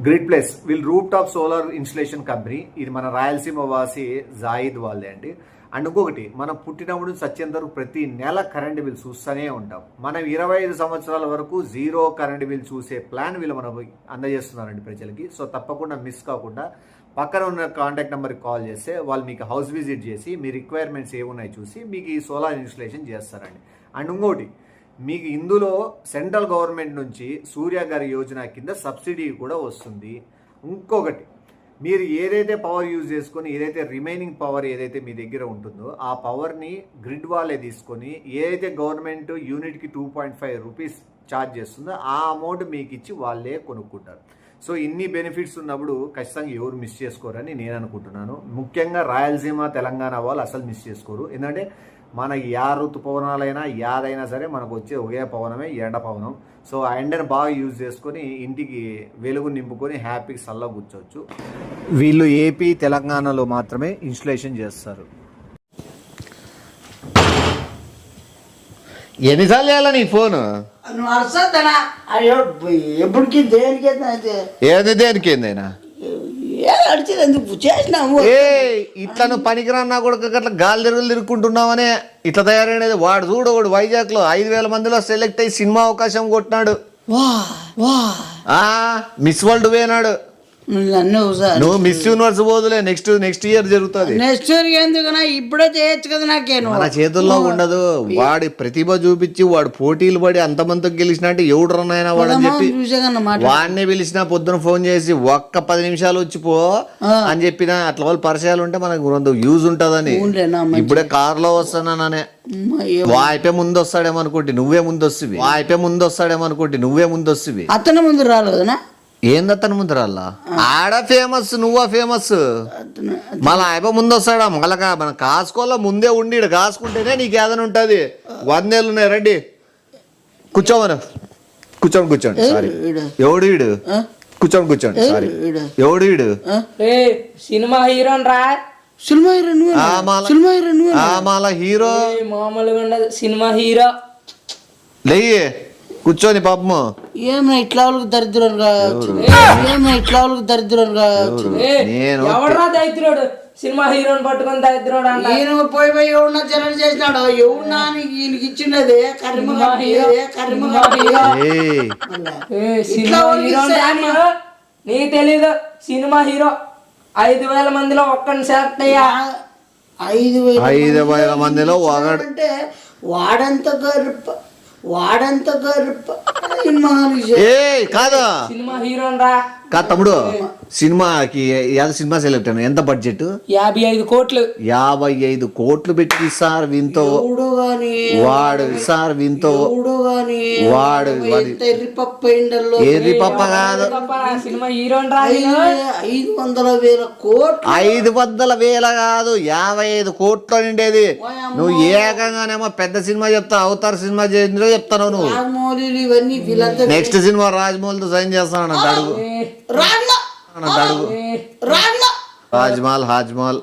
Grid plus వీళ్ళు roof top solar installation company. ఇది మన రాయలసీమ వాసి జాయిద్ వాళ్ళే అండి. అండ్ ఇంకొకటి, మనం పుట్టినప్పుడు సత్యంత వరకు ప్రతి నెల కరెంట్ బిల్ చూస్తూనే ఉంటాం. మనం 25 సంవత్సరాల వరకు జీరో కరెంట్ బిల్ చూసే ప్లాన్ వీళ్ళు మనకు అందజేస్తున్నారండి ప్రజలకి. సో తప్పకుండా మిస్ కాకుండా పక్కన ఉన్న కాంటాక్ట్ నెంబర్కి కాల్ చేస్తే వాళ్ళు మీకు హౌస్ విజిట్ చేసి మీ రిక్వైర్మెంట్స్ ఏమున్నాయి చూసి మీకు ఈ సోలార్ ఇన్స్టలేషన్ చేస్తారండి. అండ్ ఇంకోటి, మీకు ఇందులో సెంట్రల్ గవర్నమెంట్ నుంచి సూర్యగారి యోజన కింద సబ్సిడీ కూడా వస్తుంది. ఇంకొకటి, మీరు ఏదైతే పవర్ యూజ్ చేసుకొని ఏదైతే రిమైనింగ్ పవర్ ఏదైతే మీ దగ్గర ఉంటుందో ఆ పవర్ని గ్రిడ్ వాళ్ళే తీసుకొని ఏదైతే గవర్నమెంట్ యూనిట్కి 2.5 రూపీస్ ఛార్జ్ చేస్తుందో ఆ అమౌంట్ మీకు ఇచ్చి వాళ్ళే కొనుక్కుంటారు. సో ఇన్ని బెనిఫిట్స్ ఉన్నప్పుడు ఖచ్చితంగా ఎవరు మిస్ చేసుకోరని నేను అనుకుంటున్నాను. ముఖ్యంగా రాయలసీమ తెలంగాణ వాళ్ళు అసలు మిస్ చేసుకోరు. ఎందుకంటే మన ఋతుపవనాలైనా యాదైనా సరే మనకు వచ్చే ఒకే పవనమే ఎండ పవనం. సో ఆ ఎండను బాగా యూజ్ చేసుకొని ఇంటికి వెలుగు నింపుకొని హ్యాపీగా చల్లగా కూర్చోవచ్చు. వీళ్ళు ఏపీ తెలంగాణలో మాత్రమే ఇన్స్టలేషన్ చేస్తారు. ఎన్నిసార్లు చేయాలా నీ ఫోన్? ఎప్పటికీ దేనికి ఏది దేనికి ఏందైనా ఇట్లా నువ్వు పనికిరాన్నా కూడా అట్లా గాలి తిరుగులు తిరుక్కుంటున్నావనే ఇట్లా తయారైనది. వాడు చూడవాడు వైజాగ్ లో 5,000 మందిలో సెలెక్ట్ అయ్యి సినిమా అవకాశం కొట్టినాడు. మిస్ వరల్డ్ పోయినాడు. నువ్వు మిస్ యూనివర్స్ పోదులే, నెక్స్ట్ ఇయర్ జరుగుతుంది. నెక్స్ట్ ఇయర్ ఎందుకన్నా ఇప్పుడే చేయొచ్చు కదా. నాకేను మన చేతుల్లో ఉండదు. వాడి ప్రతిభ చూపించి వాడు పోటీలు పడి అంతమందితో గెలిచినట్టు ఎవడు రన్ అయినా వాడని చెప్పి వాడిని పిలిచిన పొద్దున ఫోన్ చేసి ఒక్క 10 నిమిషాలు వచ్చిపో అని చెప్పిన అట్లా వాళ్ళు పరిచయాలు ఉంటే మనకు యూజ్ ఉంటదని. ఇప్పుడే కార్ లో వస్తాననే వాయిపే ముందు వస్తాడేమో అనుకుంటే నువ్వే ముందు వస్తువి. నువ్వే ముందు వస్తువి. అతను ముందు రాలేదనా? ఏందతను ముందు రాళ్ళ? ఆడ ఫేమస్, నువ్వా ఫేమస్. మళ్ళా అయిపో ముందు వస్తాడా? మళ్ళా మనం కాసుకోవాలా ముందే ఉండి కాసుకుంటేనే నీకు ఏదైనా ఉంటుంది. 100 ఏళ్ళు ఉన్నాయి. రండి కూర్చోండి. సారీ ఎవడు వీడు? కూర్చోండి. సారీ ఎవడు వీడు? సినిమా హీరోన్ రా. మాలా హీరో మామూలుగా ఉండదు. సినిమా హీరో లేయే కూర్చొని పాపము. ఏమైనా ఇట్లా దరిద్రం కావచ్చు. నేను ఎవడరా దరిద్రుడు? సినిమా హీరోని పట్టుకొని దరిద్రుడు అంట. ఈయన పోయి ఎవడన్నా జనం చేసినాడు. ఎవడన్నా ఈయనకి ఇచ్చినదే సినిమా హీరో నీకు తెలీదు. సినిమా హీరో 5,000 మందిలో ఒక్కడిని సెలెక్ట్ అయ్యా. 5,000 మందిలో అంటే వాడంత గర్ప కాదా సినిమా హీరోన్ రా. కాదు తమ్ముడు, సినిమాకి సినిమా సెలెక్ట్ అయినా ఎంత బడ్జెట్? 55 కోట్లు. 55 కోట్లు పెట్టి సార్ వింతో వాడు సార్ వింతో వాడు ఎర్రిపప్ప కాదు. సినిమా హీరోన్ రా. 500,000 కోట్లు. 500,000 కాదు, 55 కోట్లు నిండేది. నువ్వు ఏకంగానేమో పెద్ద సినిమా చెప్తావు, అవతార్ సినిమా చెప్తాను నువ్వు. నెక్స్ట్ సినిమా రాజమౌళితో సైన్ చేస్తాను అడుగు. హాజ్మల్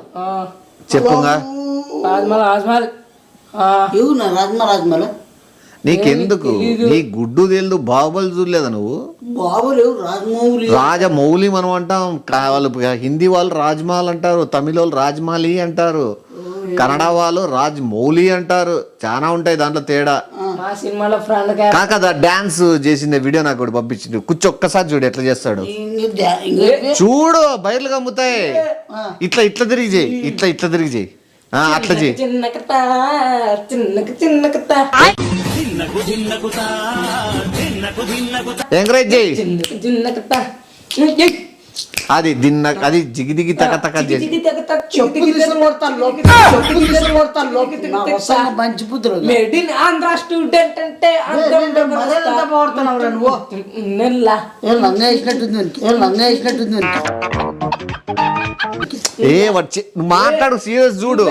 చెప్పుగా. రాజ్మల్ నీకెందుకు? నీ గుడ్డు తెలుదు. బాహుబలి చూడలేదా నువ్వు? రాజమౌళి మనం అంటాం. వాళ్ళు హిందీ వాళ్ళు రాజ్మహల్ అంటారు, తమిళ వాళ్ళు రాజ్మౌళి అంటారు, కన్నడ వాళ్ళు రాజ్మౌళి అంటారు. చాలా ఉంటాయి దాంట్లో తేడా. కాకదా డాన్స్ చేసిన వీడియో నాకు కూడా పంపించింది. ఒక్కసారి చూడు ఎట్లా చేస్తాడు. చూడు బయర్లు కమ్ముతాయి. ఇట్లా తిరిగి చేయి. అట్లా చేయి. ఎంకరేజ్ చేయి. అది అది జిగిదిగి తక చేసి మంచి పుత్రుడు. ఆంధ్ర స్టూడెంట్ అంటే మాట్లాడు సీరియస్ చూడు.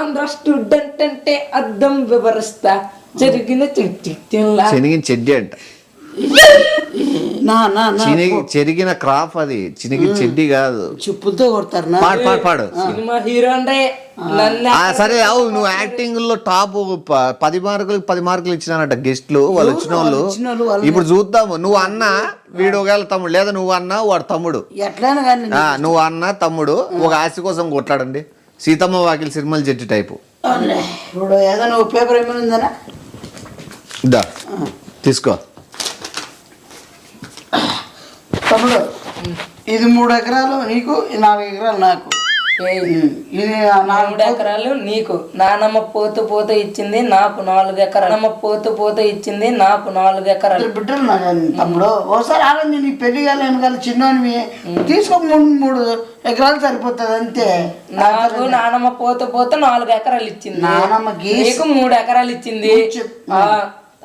ఆంధ్ర స్టూడెంట్ అంటే అర్థం వివరిస్తా జరిగిన శనిగిన చెడ్డి అంట. నా నా నా చెరిగిన క్రాఫ్ అది చినిగి చెడ్డి కాదు. చెప్పులతో కొడతారు నా. పాడు పాడు పాడు. సినిమా హీరో అంటే సరే అవు నువ్వు యాక్టింగ్ లో టాప్ 10 మార్కులకు 10 మార్కులు ఇచ్చినానట గెస్ట్లు వాళ్ళు వచ్చిన వాళ్ళు. ఇప్పుడు చూద్దాము. నువ్వు అన్న వీడు ఒకవేళ తమ్ముడు లేదా నువ్వు అన్న వాడు తమ్ముడు ఎట్లయినా కానీ నువ్వు అన్న తమ్ముడు ఒక ఆస్తి కోసం కొట్లాడండి. సీతమ్మ వాకిలి సిరిమల చెట్టు టైపు. ఇప్పుడు ఏదైనా పేపర్ ఏమైనా ఉందనా దా తీసుకో. తమ్ముడు ఇది 3 ఎకరాలు నీకు, 4 ఎకరాలు నాకు. ఇది 4 ఎకరాలు నీకు. నానమ్మ పోతూ ఇచ్చింది నాకు 4 ఎకరాలు. నానమ్మ పోతూ ఇచ్చింది నాకు 4 ఎకరాలు. బిడ్డలు నాకు తమ్ముడు. ఒకసారి ఆడండి, నీకు పెళ్లి కాలేను కదా చిన్నవి తీసుకో. 3 ఎకరాలు సరిపోతుంది అంతే. నాకు నానమ్మ పోతూ 4 ఎకరాలు ఇచ్చింది. నానమ్మకి నీకు 3 ఎకరాలు ఇచ్చింది.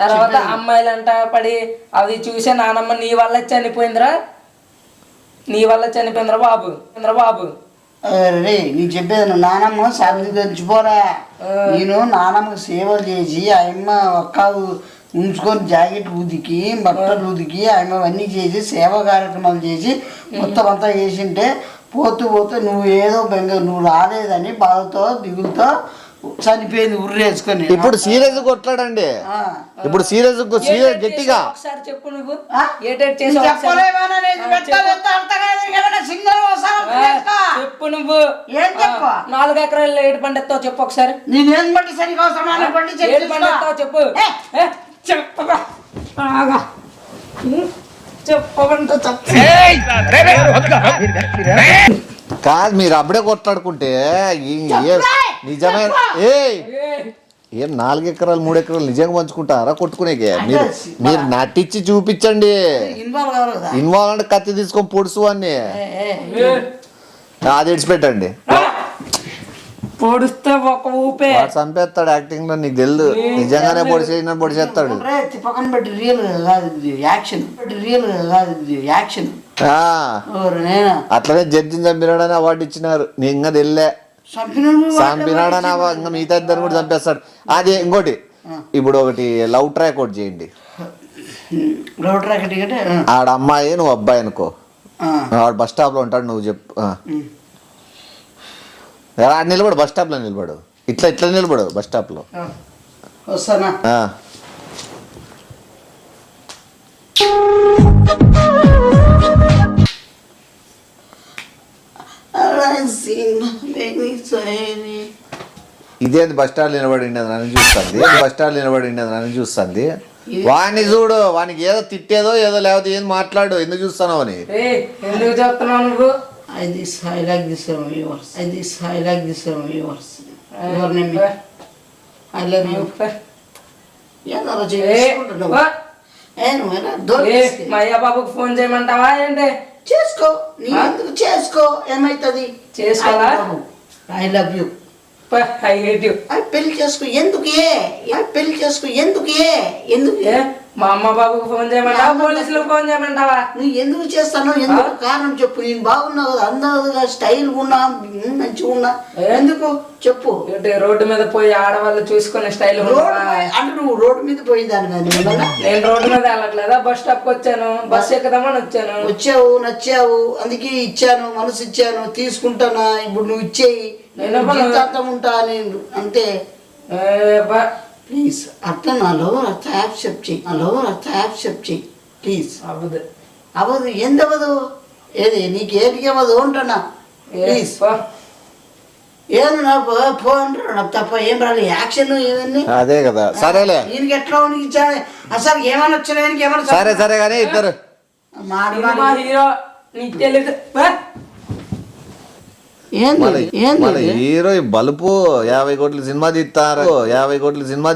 తర్వాత అమ్మాయిలంట పడి అవి చూసే నానమ్మ నీ వల్ల చనిపోయిందిరా బాబు. రే నీకు చెప్పేది నానమ్మ సాధి దంచిపోరా. నేను నానమ్మకి సేవలు చేసి ఆయమ్మ ఒక్క ఉంచుకొని జాకెట్ ఉదికి బట్టలు ఉదికి ఆయమ్మ అన్నీ చేసి సేవా కార్యక్రమాలు చేసి మొత్తం అంతా చేసింటే పోతూ నువ్వు ఏదో నువ్వు రాలేదని బాధతో దిగులతో చనిపోయింది ఉర్రేసుకొని. ఇప్పుడు సీరియస్ కొట్లాడండి. ఇప్పుడు సీరియస్ గట్టిగా ఒకసారి చెప్పు నువ్వు చెప్పు నువ్వు 4 ఎకరాలు ఏడు పండిస్తావు చెప్పు ఒకసారి. నేనేం బట్టి సరిగా అవసరమైన పండి ఏడు పండిస్తావు చెప్పు. కాదు మీరు అప్పుడే కొట్లాడుకుంటే నిజమైన ఏం 4 ఎకరాలు 3 ఎకరాలు నిజంగా పంచుకుంటారా కొట్టుకునేకే? మీరు నటించి చూపించండి. ఇన్వాల్వ్ అంటే కత్తి తీసుకొని పొడుసు అని అది ఇడిచిపెట్టండి. పొడిస్తే ఒక ఊపే చంపేస్తాడు. యాక్టింగ్ లో నీకు తెలియదు. నిజంగానే పొడిచేస్తాడు. పక్కన పెట్టి రియల్ కాదు యాక్షన్. యాక్షన్ అట్లనే జడ్జిని చంపినాడని అవార్డు ఇచ్చినారు. నీ ఇంకా తెల్లే చంపినాడని ఇంకా మిగతా ఇద్దరు కూడా చంపేస్తాడు. అదే ఇంకోటి ఇప్పుడు ఒకటి లవ్ ట్రాక్ ఒకటి చేయండి. ఆడ అమ్మాయి నువ్వు అబ్బాయి అనుకో. వాడు బస్ స్టాప్ లో ఉంటాడు. నువ్వు చెప్పు ఆడ నిలబడు. బస్ స్టాప్ లో నిలబడు. ఇట్లా నిలబడు బస్ స్టాప్ లో. ఇదేంది బస్ స్టాండ్ నిలబడి నన్ను చూస్తుంది. వాడిని చూడు. వానికి ఏదో తిట్టేదో ఏదో లేకపోతే ఏం మాట్లాడు. ఎందుకు చూస్తున్నావు అని. ఎందుకు చెప్తున్నావు నువ్వు? I like this yours. Your name. I love you. మా అయ్య బాబుకి ఫోన్ చేయమంటావా ఏంటి? చేసుకో. నీ ఎందుకు చేసుకో, ఏమైతుంది? చేసుకోవాలా? I love you. I hate you. పెళ్లి చేసుకో. ఎందుకు మా అమ్మ బాబుకు ఫోన్ చేయమంటావా పోలీసులకు ఫోన్ చేయమంటావా? నువ్వు ఎందుకు చేస్తాను? ఎందుకు కారణం చెప్పు. నేను బాగున్నావు కదా, అందరుగా స్టైల్ ఉన్నా మంచిగా ఉన్నా. ఎందుకు చెప్పు. రోడ్డు మీద పోయి ఆడవాళ్ళు చూసుకునే స్టైల్ అంటే నువ్వు రోడ్డు మీద పోయిందాను కానీ నేను రోడ్డు మీద వెళ్ళట్లేదా? బస్ స్టాప్ కి వచ్చాను. బస్ ఎక్కుదామని వచ్చాను. వచ్చావు, నచ్చావు, అందుకే ఇచ్చాను, మనసు ఇచ్చాను, తీసుకుంటానా. ఇప్పుడు నువ్వు ఇచ్చేయి, జీవితాంతం ఉంటా నేను అంతే. ప్లీజ్ అట్లా నాలో యాక్సెప్ట్ చెయ్యి ప్లీజ్. అవ్వదు. ఎందవ్వదు? ఏది నీకు ఏటికి అవ్వదు అంటున్నా. ప్లీజ్ ఏది నాకు పో అంటారు. నాకు తప్ప ఏం రాలేదు. యాక్షన్ ఏదన్నీ అదే కదా. సరేలే ఈయనకి ఎట్లా ఇచ్చాను అసలు ఏమైనా వచ్చాను. ఆయనకి ఏమైనా సరే కానీ ఇద్దరు హీరో నీకు తెలియదు. హీరో బలుపు 50 కోట్ల సినిమా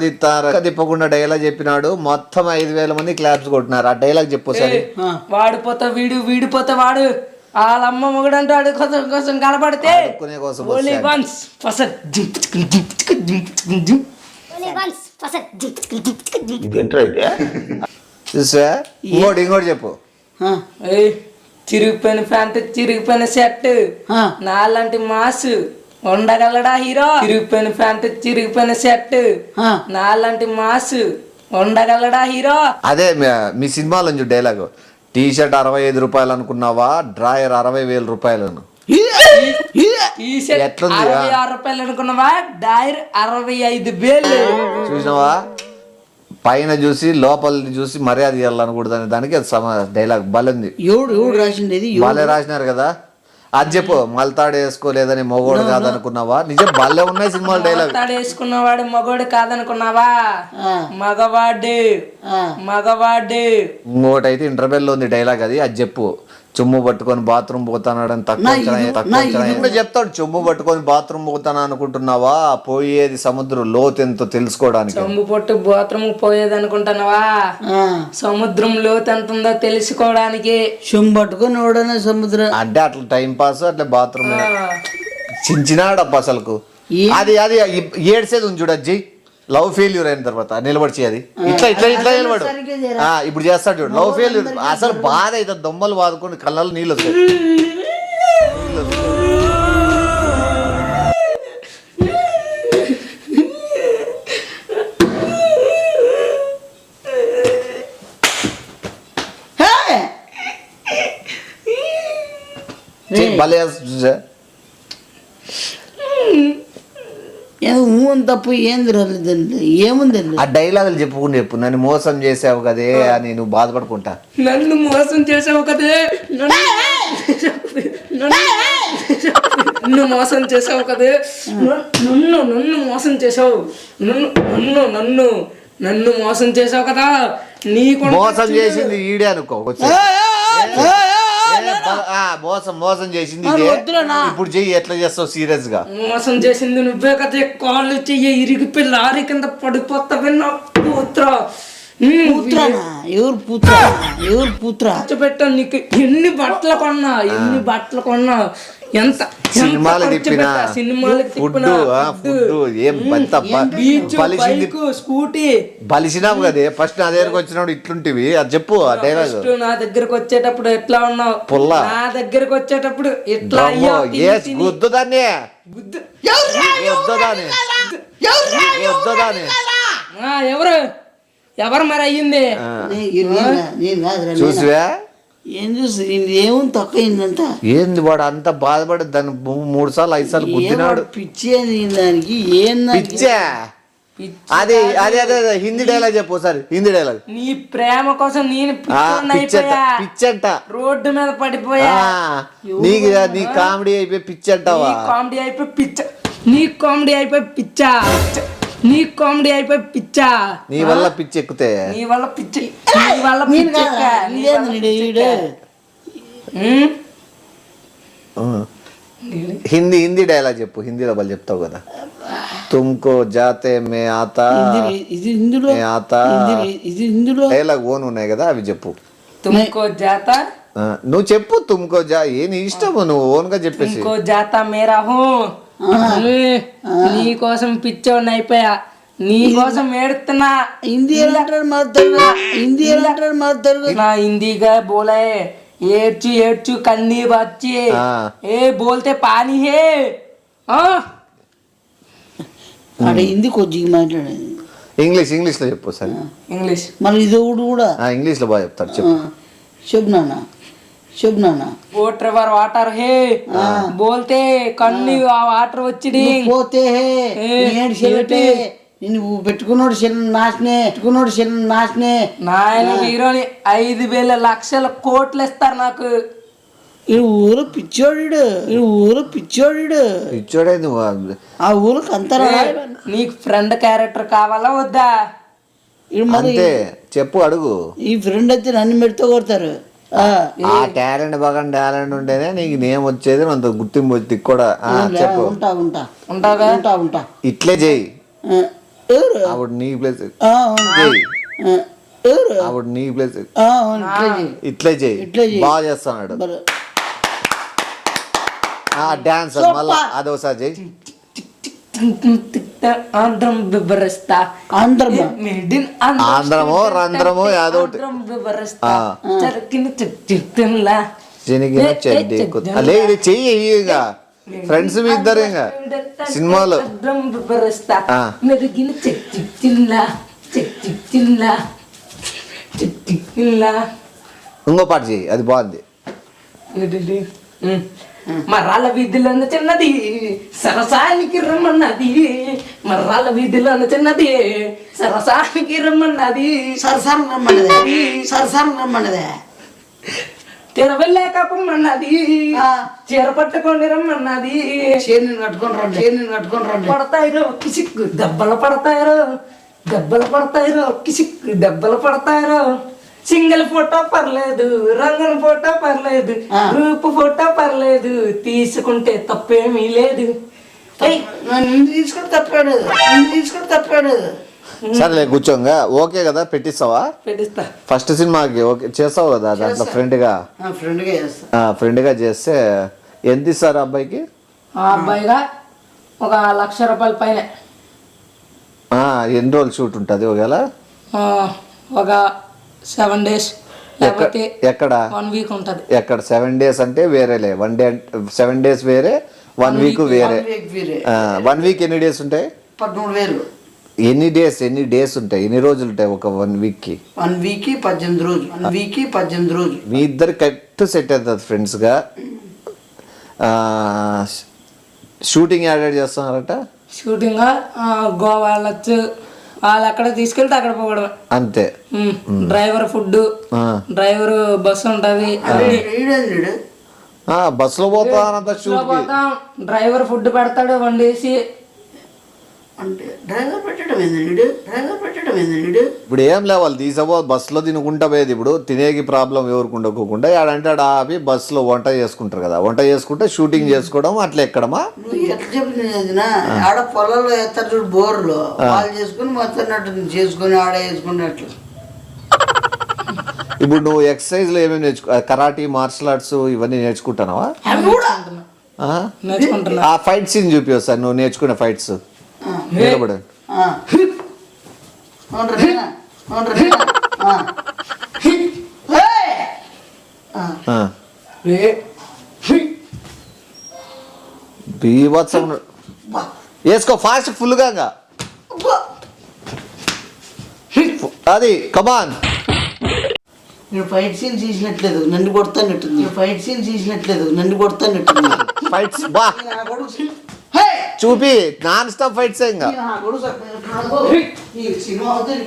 తీస్తారు. తిప్పకుండా డైలాగ్ చెప్పినాడు. మొత్తం 5,000 మంది క్లాప్స్ కొట్టినారు. ఆ డైలాగ్ చెప్పు సరే. వాడిపోతా వీడిపోతా వాడు వాళ్ళమ్మ మొగడంటూ వాడు కోసం కనపడితే చూసా. ఇంకోటి చెప్పు. చిరిగిపోయిన ప్యాంట్, చిరిగిపోయిన షర్ట్, నాలాంటి మాస్ ఉండగలడా హీరో? చిరిగిపోయిన ప్యాంట్, చిరిగిపోయిన షర్ట్, నాలాంటి మాస్ ఉండగలడా హీరో? అదే మీ సినిమాలో డైలాగ్, టీ షర్ట్ 65 రూపాయలు అనుకున్నావా, డ్రాయర్ 60,000 రూపాయలను. టీషర్ట్ ఎట్లుంది? 66 రూపాయలు అనుకున్నావా, డైర్ 65,000. చూసినావా, పైన చూసి లోపలిని చూసి మర్యాద ఇవ్వాలనకూడదు దానికి అది డైలాగ్ బలంది. ఎవడు రాసింది ఇది? బాలే రాసినారు కదా. అది చెప్పు, మల్తాడు వేసుకోలేదని మొగోడు కాదనుకున్నావా, నిజం బాలే ఉన్నాయి సినిమా డైలాగ్. మల్తాడు వేసుకున్నవాడు మగోడు కాదనుకున్నావా, మగవాడు మగవాడు. ఇంకోటి అయితే ఇంటర్వెల్లో ఉంది డైలాగ్, అది చెప్పు. చెమ్ము పట్టుకొని బాత్రూమ్ పోతానని తక్కువ చెప్తాడు. చెమ్ము పట్టుకొని బాత్రూమ్ పోతాను అనుకుంటున్నావా, పోయేది సముద్రం లోతు ఎంతో తెలుసుకోవడానికి. చెంబు పట్టు బాత్రూమ్ పోయేది అనుకుంటున్నావా, సముద్రం లోతు ఎంత ఉందో తెలుసుకోవడానికి. చెంబు పట్టుకొని ఎవడనే సముద్రం అంటే అట్లా టైం పాస్, అట్లా బాత్రూమ్ చించినాడప్ప అసలుకు. అది అది ఏడ్సేది ఉంది చూడజ్జి, లవ్ ఫెయిల్యూర్ అయిన తర్వాత నిలబడి అది ఇట్లా ఇట్లా ఇట్లా నిలబడు. ఇప్పుడు చేస్తాడు చూడు, లవ్ ఫెయిల్యూర్ అసలు బాధ అయితే దొమ్మలు బాదుకొని కళ్ళలో నీళ్ళు వస్తాయి. భలే తప్పు ఏంది రాలేదండి, ఏముందండి? ఆ డైలాగులు చెప్పుకుని చెప్పు, నన్ను మోసం చేసావు కదే అని నువ్వు బాధపడుకుంటా. నన్ను మోసం చేసావు కదే, నన్ను మోసం చేసావు కదే, నన్ను నన్ను మోసం చేసావు, నన్ను నన్ను నన్ను మోసం చేసావు కదా. నీకు మోసం చేసింది ఈడే అనుకో, మోసం మోసం చేసింది ఇప్పుడు చెయ్యి, ఎట్లా చేస్తావు సీరియస్ గా? మోసం చేసింది నువ్వే కదా, కాళ్ళు చెయ్యి ఇరిగిపోయి లారీ కింద పడిపోతావే నా కూతుర. ఎవరు పూత్ర, ఎవరు పూత్ర? పెట్టా నీకు ఎన్ని బట్టలు కొన్నా, ఎంత సినిమాలు తిప్పినా, ఫుడ్ స్కూటీ బలిసినావు కదే. ఫస్ట్ నా దగ్గరకు వచ్చినప్పుడు ఇట్లుంటివి, అది చెప్పు ఆ డైలాగ్. నా దగ్గరకు వచ్చేటప్పుడు ఎట్లా ఉన్నావు, పుల్ల. నా దగ్గరకు వచ్చేటప్పుడు ఎట్లా గుద్దుదాన్ని ఎవరు ఎవరు మరి అయ్యింది చూసివా? ఏం చూసి ఏముంది తక్కువైందంతా? ఏంది వాడు అంత బాధపడి దాన్ని 3 సార్లు 5 సార్లు గుద్దినాడు. పిచ్చి దానికి ఏం పిచ్చా? అదే అదే అదే హిందీ డైలాగ్ చెప్పు సార్, హిందీ డైలాగ్. నీ ప్రేమ కోసం నేను పిచ్చంట, రోడ్డు మీద పడిపోయా. నీ కామెడీ అయిపోయి పిచ్చంటావా? కామెడీ అయిపోయి పిచ్చ, నీ కామెడీ అయిపోయి పిచ్చా, నీ కామెడీ అయిపోయి పిచ్చా. నీ వల్ల పిచ్చి ఎక్కుతే, నీ వల్ల పిచ్చి, నీ వల్ల హిందీ హిందీ డైలాగ్ చెప్పు, హిందీలో వాళ్ళు చెప్తావు కదా. తుమ్కో జాతే మే ఆతా డైలాగ్ ఓన్ ఉన్నాయి కదా, అవి చెప్పు. తుమ్కో జాతా, నువ్వు చెప్పు. తుమ్కో జా ఏ నీ ఇష్టం, నువ్వు ఓన్ గా చెప్పేసి. తుమ్కో జాతా మేరా హూ. నీ కోసం పిచ్చోడిని అయిపోయా, నీ కోసం ఏడుతున్నా. హిందీ నా హిందీగా బోలే, ఏడ్చు ఏడ్చు కన్నీ బచ్చి ఏ బోల్తే పానీ హే. అక్కడ హిందీ కొద్దిగా మాట్లాడేది, ఇంగ్లీష్ లో చెప్పు సార్. ఇంగ్లీష్ మళ్ళీ ఇది కూడా ఇంగ్లీష్ లో బాగా చెప్తారు, చెప్పు. शुभ नाना वाटर वाटर है बोलते कन्नी वाटर వచ్చి పోతే నువ్వు పెట్టుకున్నాడు నాశనే నాయన హీరోని 5,000 లక్షల కోట్లు ఇస్తారు నాకు. ఈ ఊరు పిచ్చోడు ఆ ఊరికి అంతరా. నీకు ఫ్రెండ్ క్యారెక్టర్ కావాలా వద్దా? అంతే చెప్పు, అడుగు. ఈ ఫ్రెండ్ అయితే నన్ను మెడతో కొడతారు. ఆ టాలెంట్ బాగా టాలెంట్ ఉంటేనే నీకు నేమ్ వచ్చేది, అంత గుర్తింపు వచ్చి కూడా. చెప్పు. ఉంటా ఇట్లే చెయ్యి, ఆవిడ నీ ప్లేస్ ఆవిడ నీ ప్లేస్ ఇట్లే చెయ్యి, బాగా చేస్తున్నాడు. డాన్స్ మళ్ళా అదోసారి చెయ్యి. ఆంధ్రమో రంధ్రమో యాదో అలే ఇది చెయ్యి. ఇక ఫ్రెండ్స్ మీ ఇద్దరు ఇంకా సినిమాలో చిక్కిల్లా చిక్కిల్లా ఇంకో పాట చెయ్యి, అది బాగుంది. మర్రాల వీధిలో చిన్నది సరసానికి రమ్మన్నది, మర్రాల వీధిలో చిన్నది సరసానికి రమ్మన్నది, సరసరం రమ్మన్నదే, సరసరం రమ్మన్నదే. తిరవెళ్ళాక పొమ్మన్నది, చీర పట్టుకొని రమ్మన్నది, చేను కట్టుకొని రండి, చేను కట్టుకొని రండి. పడతాయిరో కిసిక్కు దెబ్బలు పడతాయిరో, దెబ్బలు పడతాయిరో కిసిక్కు దెబ్బలు పడతాయిరో. సింగిల్ ఫోటో పర్లేదు, రంగుల ఫోటో పర్లేదు, గ్రూప్ ఫోటో పర్లేదు, తీసుకుంటే తప్పేమీ లేదు. నిన్ను తీసుకొని తప్పాడు, నిన్ను తీసుకొని తప్పాడు. సరేలే కూర్చోంగా. ఓకే కదా, పెట్టిస్తావా? పెట్టిస్తా. ఫస్ట్ సినిమాకి ఓకే చేస్తావు కదా, దాంట్లో ఫ్రెండ్గా ఫ్రెండ్గా చేస్తా. ఫ్రెండ్గా చేస్తే ఎంత ఇస్తారు అబ్బాయికి? ఆ అబ్బాయిగా ఒక 1,00,000 రూపాయల పైన. ఎన్ని రోజులు షూట్ ఉంటుంది ఒకవేళ? ఒక 7 days లేకపోతే ఎక్కడ 1 week ఉంటుంది. ఎక్కడ 7 days అంటే వేరేలే, 1 day 7 days వేరే, 1 week వేరే. 1 week ఎన్ని డేస్ ఉంటాయి? 13,000. ఎన్ని డేస్ ఉంటాయి, ఎన్ని రోజులు ఉంటాయి ఒక 1 weekకి? 1 week 18 రోజులు, 1 week 18 రోజులు. మీ ఇద్దరు కరెక్ట్ సెట్ అవుతుంది ఫ్రెండ్స్గా. షూటింగ్ యాడ్ చేస్తున్నారట. షూటింగ్ గోవా వెళ్ళొచ్చు, వాళ్ళు అక్కడ తీసుకెళ్తే అక్కడ పోవడం అంతే. డ్రైవర్ ఫుడ్, డ్రైవర్ బస్సు ఉంటది, బస్సులో పోతానంత షూట్ పోతాం. డ్రైవర్ ఫుడ్ పెడతాడు వండేసి. అంటే డ్రైవర్ పెట్టడం ఏందండి, డ్రైవర్ పెట్టడం ఏందండి. ఇప్పుడు ఏం లేవాలి, తీసబో బస్సులో తినుకుంటా పోయేది. ఇప్పుడు తినేకి ప్రాబ్లం ఎవరికి ఉండకోకుండా ఆడంటే ఆడ ఆపి బస్సులో వంట చేసుకుంటారు కదా, వంట చేసుకుంటే షూటింగ్ చేసుకోవడం అట్లా ఎక్కడమా. నువ్వు ఎట్లా చెప్తున్నా ఆడ పొలాల్లో వేస్తారు చూడు బోర్లు, వాళ్ళు చేసుకుని మొత్తం చేసుకుని ఆడ వేసుకున్నట్లు. ఇప్పుడు నువ్వు ఎక్సర్సైజ్లో ఏమేమి కరాటీ, మార్షల్ ఆర్ట్స్ ఇవన్నీ నేర్చుకుంటున్నావా? నేర్చుకుంటున్నా. ఆ ఫైట్ సీన్ చూపిస్తాను, నువ్వు నేర్చుకునే ఫైట్స్. నిలబడు. బీభత్సం వేసుకో ఫాస్ట్ ఫుల్గా. అది కమాన్. నేను ఫైట్ సీన్ చేసినట్లేదు, నన్ను కొడతానట్టుంది. ఫైట్ సీన్ చేసినట్లేదు, నన్ను కొడతానట్టుంది. ఫైట్స్ బా చూపి నాన్ స్టాప్ ఫైట్స్ ఇంకా సినిమా అవుతుంది.